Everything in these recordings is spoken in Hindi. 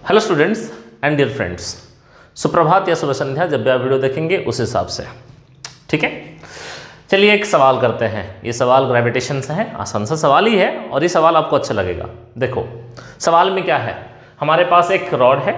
Hello students and dear friends, सुप्रभात या सुबह संध्या, जब भी आप वीडियो देखेंगे उस हिसाब से, ठीक है। चलिए एक सवाल करते हैं। ये सवाल ग्रेविटेशन से है, आसान सा सवाल ही है और ये सवाल आपको अच्छा लगेगा। देखो सवाल में क्या है, हमारे पास एक रॉड है,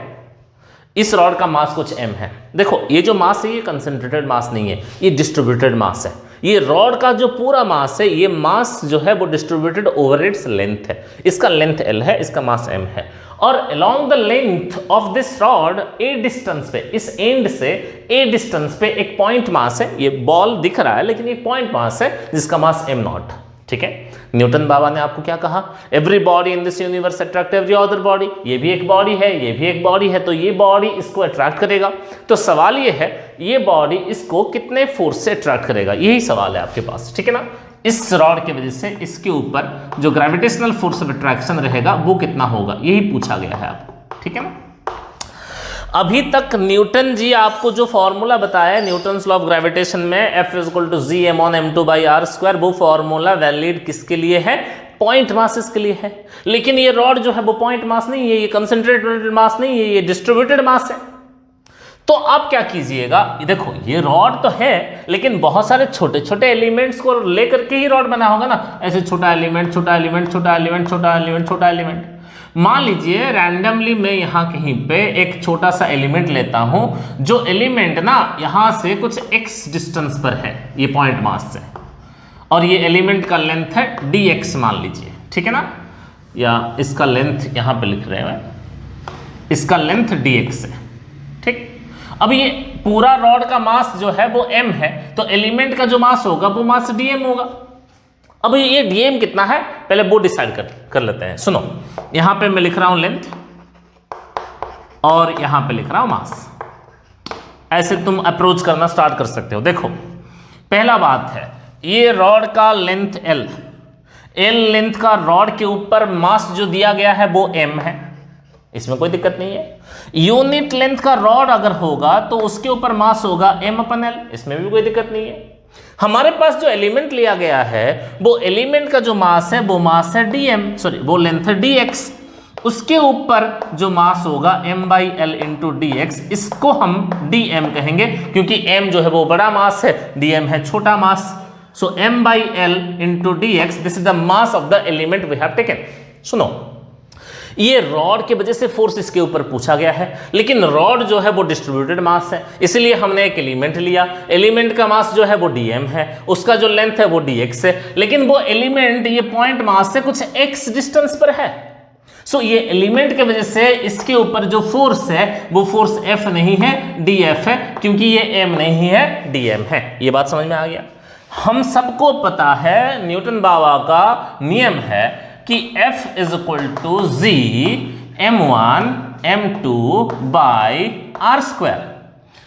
इस रॉड का मास कुछ m है। देखो ये जो मास है ये कंसंट्रेटेड मास नहीं है, ये डिस्ट्रीब्यूटेड मास है। ये रॉड का जो पूरा मास है, ये मास जो है वो डिस्ट्रीब्यूटेड ओवर इट्स लेंथ है। इसका लेंथ l है, इसका मास m है। और along the length of this rod a distance पे, इस एंड से a डिस्टेंस पे एक पॉइंट मास है। ये बॉल दिख रहा है लेकिन ये पॉइंट मास है जिसका मास m नॉट, ठीक है। न्यूटन बाबा ने आपको क्या कहा, every body in this universe attract every other body. ये भी एक बॉडी है, ये भी एक बॉडी है, तो ये बॉडी इसको अट्रैक्ट करेगा। तो सवाल ये है, ये बॉडी इसको कितने फोर्स से अट्रैक्ट करेगा, यही सवाल है आपके पास, ठीक है ना। इस रॉड की वजह से इसके ऊपर जो ग्रेविटेशनल फोर्स ऑफ अट्रैक्शन रहेगा वो कितना होगा, यही पूछा गया है आपको, ठीक है ना। अभी तक न्यूटन जी आपको जो फॉर्मूला बताया न्यूटन्स लॉ ऑफ ग्रेविटेशन में F = gm/m2/r², वो फॉर्मूला वैलिड किसके लिए है, पॉइंट मासेस के लिए है। लेकिन ये रॉड जो है वो पॉइंट मास नहीं है, ये कंसंट्रेटेड मास नहीं है, ये डिस्ट्रीब्यूटेड मास है। तो आप क्या कीजिएगा, देखो ये रॉड तो है लेकिन बहुत सारे छोटे छोटे एलिमेंट्स को लेकर के ही रॉड बना होगा ना। ऐसे छोटा एलिमेंट, छोटा एलिमेंट, छोटा एलिमेंट, छोटा एलिमेंट, छोटा एलिमेंट। मान लीजिए रैंडमली मैं यहाँ कहीं पे एक छोटा सा एलिमेंट लेता हूं, जो एलिमेंट ना यहाँ से कुछ x डिस्टेंस पर है, ये पॉइंट मास से, और ये एलिमेंट का लेंथ है dx मान लीजिए, ठीक है ना। या इसका लेंथ यहाँ पे लिख रहे हैं, इसका लेंथ dx है, ठीक। अब ये पूरा रॉड का मास जो है वो m है, तो एलिमेंट का जो मास होगा वो मास dm होगा। अब ये dm कितना है पहले वो डिसाइड कर लेते हैं। सुनो, यहां पे मैं लिख रहा हूं लेंथ और यहां पे लिख रहा हूं मास। ऐसे तुम अप्रोच करना स्टार्ट कर सकते हो। देखो पहला बात है, ये रॉड का लेंथ l लेंथ का रॉड के ऊपर मास जो दिया गया है वो m है, इसमें कोई दिक्कत नहीं है। यूनिट लेंथ का रॉड अगर होगा तो उसके ऊपर मास होगा m/l, इसमें भी कोई दिक्कत नहीं है। हमारे पास जो एलिमेंट लिया गया है वो एलिमेंट का जो मास है वो मास है वो लेंथ है dx, उसके ऊपर जो मास होगा m/l × dx, इसको हम dm कहेंगे क्योंकि m जो है वो बड़ा मास है, dm है छोटा mass. So m/l × dx, this is the mass of the element we have taken. सुनो, ये रॉड की वजह से फोर्स इसके ऊपर पूछा गया है, लेकिन रॉड जो है वो डिस्ट्रीब्यूटेड मास है, इसलिए हमने एक एलिमेंट लिया। एलिमेंट का मास जो है वो dm है, उसका जो लेंथ है वो dx है, लेकिन वो एलिमेंट ये पॉइंट मास से कुछ x डिस्टेंस पर है। सो ये एलिमेंट की वजह से इसके ऊपर जो फोर्स है वो फोर्स F नहीं है, dF है, क्योंकि ये m नहीं है, dm है। ये बात समझ में आ गया। हम सबको पता है न्यूटन बाबा का नियम है कि F = g m1 m2/r²।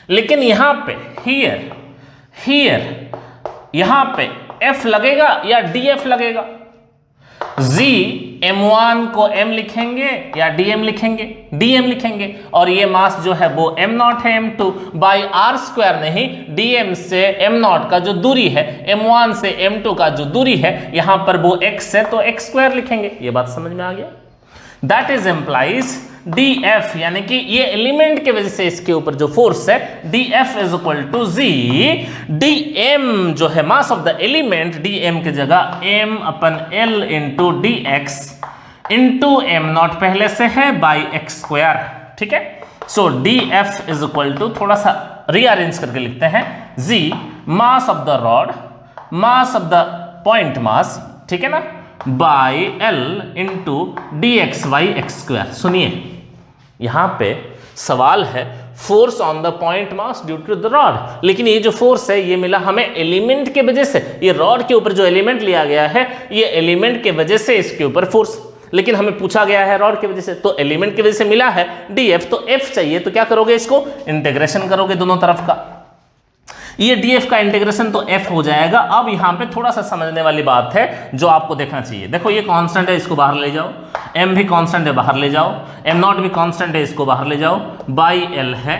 लेकिन यहां पे यहां पे F लगेगा या dF लगेगा। g m1 को m लिखेंगे या dm लिखेंगे, dm लिखेंगे। और ये मास जो है वो m0 है m2/r² नहीं, dm से m0 का जो दूरी है, m1 से m2 का जो दूरी है, यहां पर वो x है तो x² लिखेंगे। ये बात समझ में आ गया। दैट इज एम्प्लाइज dF, यानी कि ये एलिमेंट के वजह से इसके ऊपर जो फोर्स है dF = g dm जो है मास ऑफ द एलिमेंट, dm की जगह m/l × dx × m0 पहले से है x², ठीक है। सो dF = थोड़ा सा रीअरेंज करके लिखते हैं, g mass of the rod, mass of the point मास, ठीक है ना, l × dx/x²। सुनिए, यहां पे सवाल है force on the point mass due to the rod, लेकिन ये जो फोर्स है ये मिला हमें एलिमेंट के वजह से। ये रॉड के ऊपर जो एलिमेंट लिया गया है, ये एलिमेंट के वजह से इसके ऊपर फोर्स, लेकिन हमें पूछा गया है रॉड की वजह से, तो एलिमेंट की वजह से मिला है dF, तो F चाहिए। तो क्या करोगे, इसको इंटीग्रेशन करोगे दोनों तरफ का। ये dF का इंटीग्रेशन तो F हो जाएगा। अब यहाँ पे थोड़ा सा समझने वाली बात है जो आपको देखना चाहिए। देखो ये कांस्टेंट है, इसको बाहर ले जाओ, m भी कांस्टेंट है, बाहर ले जाओ, m0 भी कांस्टेंट है, इसको बाहर ले जाओ, l है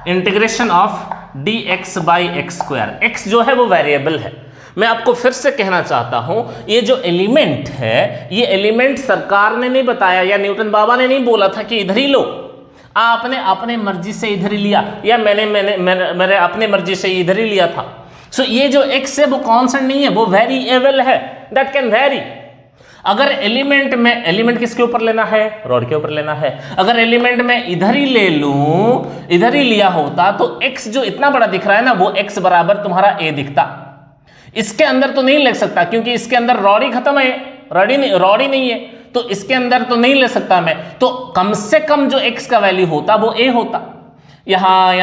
इंटीग्रेशन ऑफ dx/x²। x जो है वो वेरिएबल है। मैं आपको फिर से कहना चाहता हूं, ये जो एलिमेंट है, ये एलिमेंट सरकार ने नहीं बताया या न्यूटन बाबा ने नहीं बोला था कि इधर ही लो, आपने अपने मर्जी से इधर ही लिया या मैंने अपने मर्जी से इधर ही लिया था। सो ये जो x है वो कांस्टेंट नहीं है, वो वेरिएबल है, दैट कैन वेरी। अगर एलिमेंट किसके ऊपर लेना है, रॉड के ऊपर लेना है। अगर एलिमेंट में इधर ही ले लूं, इधर ही लिया होता तो x जो इतना बड़ा दिख रहा है ना, वो x बराबर तुम्हारा a दिखता। इसके अंदर तो नहीं ले सकता क्योंकि इसके अंदर रॉड ही खत्म है, रॉड ही नहीं है, तो इसके अंदर तो नहीं ले सकता मैं। तो कम से कम जो x का वैल्यू होता वो a होता। यहां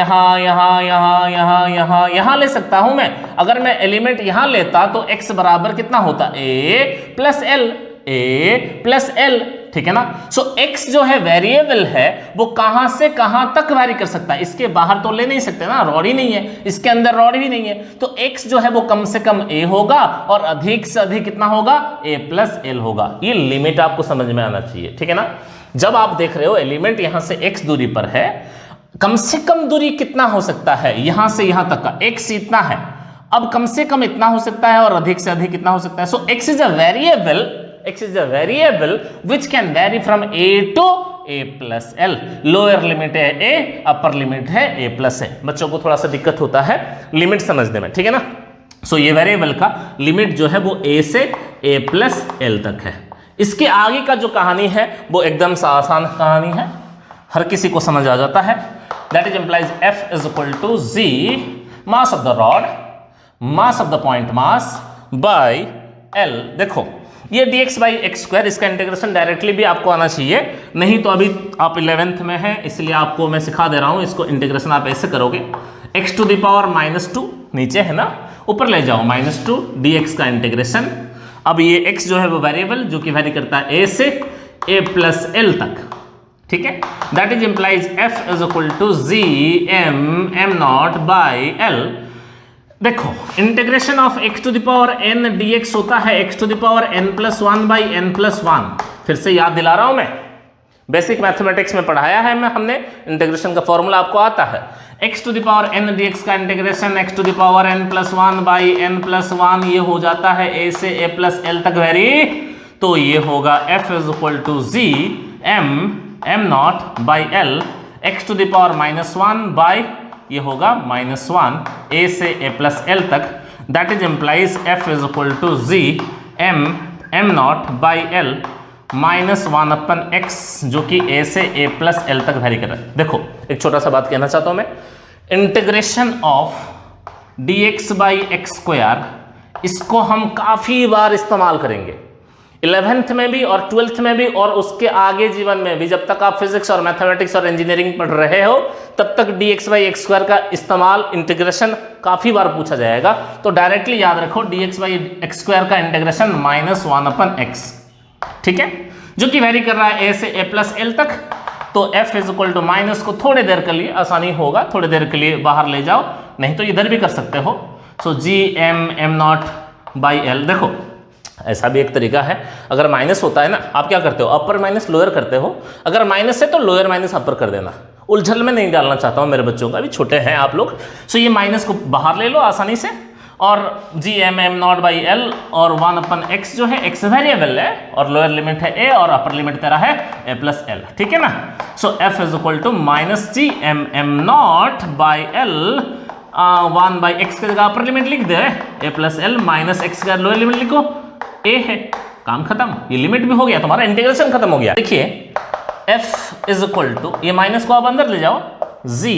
ले सकता हूं मैं। अगर मैं एलिमेंट यहां लेता तो x बराबर कितना होता, a प्लस एल, ठीक है ना। सो x जो है वेरिएबल है, वो कहां से कहां तक वेरी कर सकता है, इसके बाहर तो ले नहीं सकते ना, रॉड ही नहीं है, इसके अंदर रॉड ही नहीं है, तो x जो है वो कम से कम a होगा और अधिक से अधिक कितना होगा, a प्लस एल होगा। ये लिमिट आपको समझ में आना चाहिए, ठीक है ना। जब आप देख रहे हो एलिमेंट यहां से x दूरी पर है, कम से कम दूरी कितना हो सकता है, यहां से यहां तक का x इतना है, अब कम से कम इतना हो सकता है और अधिक से अधिक कितना हो सकता है। सो x is a variable which can vary from a to a plus l। Lower limit है a, अपर लिमिट है a plus a। बच्चों को थोड़ा सा दिक्कत होता है लिमिट समझने में, ठीक है ना। सो ये वेरिएबल का लिमिट जो है वो a से a plus l तक है। इसके आगे का जो कहानी है वो एकदम सा आसान कहानी है, हर किसी को समझ आ जाता है। That is implies F is equal to G mass of the rod, mass of the point mass by L। देखो ये dx बाई एक्स स्क्वायर, इसका इंटीग्रेशन डायरेक्टली भी आपको आना चाहिए, नहीं तो अभी आप 11th में हैं इसलिए आपको मैं सिखा दे रहा हूं। इसको इंटीग्रेशन आप ऐसे करोगे, x टू द पावर -2 नीचे है ना, ऊपर ले जाओ -2 dx का इंटीग्रेशन। अब ये x जो है वो वेरिएबल जो कि वेरी करता है a से a प्लस एल तक, ठीक है। That is implies F is equal to G m not by L। देखो integration of x to the power n dx होता है x to the power n plus 1 by n plus 1। फिर से याद दिला रहा हूं मैं, बेसिक मैथमेटिक्स में पढ़ाया है हमने, इंटीग्रेशन का फॉर्मूला आपको आता है। x to the power n dx का integration x to the power n plus 1 by n plus 1, ये हो जाता है a से a प्लस एल तक वेरी। तो ये होगा F is equal to G m not by L, x to the power -1 by ये होगा -1 a से a प्लस एल तक। That is implies F is equal to G m not by L -1 upon x जो कि a से a प्लस एल तक वेरी कर रहा है। देखो एक छोटा सा बात कहना चाहता हूं मैं, integration of dx by x square, इसको हम काफी बार इस्तेमाल करेंगे 11th में भी और 12th में भी और उसके आगे जीवन में भी। जब तक आप फिजिक्स और मैथमेटिक्स और इंजीनियरिंग पढ़ रहे हो तब तक dx बाई एक्स स्क्वायर का इस्तेमाल, इंटीग्रेशन काफ़ी बार पूछा जाएगा। तो डायरेक्टली याद रखो dx बाई एक्स स्क्वायर का इंटीग्रेशन -1 अपन x, ठीक है, जो कि वेरी कर रहा है a से a प्लस एल तक। तो F is equal to minus को थोड़ी देर के लिए आसानी होगा, थोड़ी देर के लिए बाहर ले जाओ, नहीं तो इधर भी कर सकते हो। सो G m not by L. देखो ऐसा भी एक तरीका है, अगर माइनस होता है ना, आप क्या करते हो, अपर माइनस लोअर करते हो, अगर माइनस है तो लोअर माइनस अपर कर देना। उलझल में नहीं डालना चाहता हूँ मेरे बच्चों का, अभी छोटे हैं आप लोग। सो ये माइनस को बाहर ले लो आसानी से, और जी m नॉट बाई एल और 1 अपन x जो है x वेरिएबल है और लोअर लिमिट है a और अपर लिमिट तेरा है a प्लस एल, ठीक है ना। So F is equal to -g m not by L 1 by x की जगह अपर लिमिट लिख दे a plus L minus x का लोअर लिमिट लिखो a है, काम खत्म, ये लिमिट भी हो गया, तुम्हारा इंटीग्रेशन खत्म हो गया। देखिए F इज इक्वल टू, ये माइनस को आप अंदर ले जाओ, G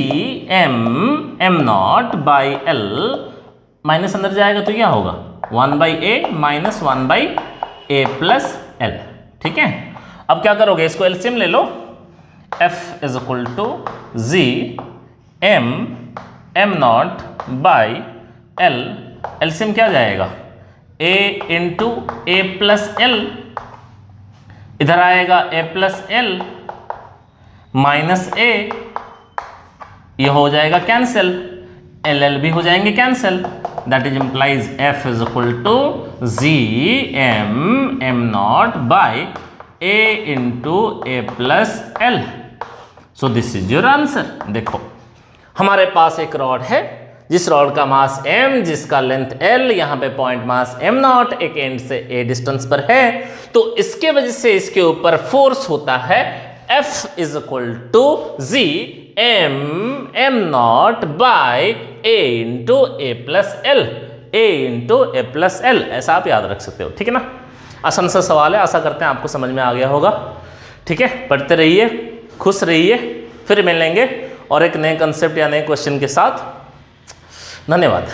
m not by L, minus अंदर जाएगा तो क्या होगा 1 by a minus 1 by a plus L, ठीक है। अब क्या करोगे, इसको एलसीएम ले लो, F is equal to G m not by L, LCM क्या जाएगा a into a plus L, इधर आएगा a plus L minus a, ये हो जाएगा कैंसिल, एल भी हो जाएंगे cancel. That is implies F is equal to G m not by a into a plus L. So this is your answer. देखो हमारे पास एक रॉड है जिस रॉड का मास m, जिसका लेंथ l, यहाँ पे पॉइंट मास m नॉट, एक एंड से a डिस्टेंस पर है, तो इसके वजह से इसके ऊपर फोर्स होता है F is equal to G M not by A into A plus L, A into A plus L, ऐसा आप याद रख सकते हो। ठीक है ना, आसान सा सवाल है, आशा करते हैं आपको समझ में आ गया होगा। ठीक है, पढ़ते रहिए, खुश रहिए, फिर मिलेंगे और एक नए कंसेप्ट या नए क्वेश्चन के साथ। धन्यवाद।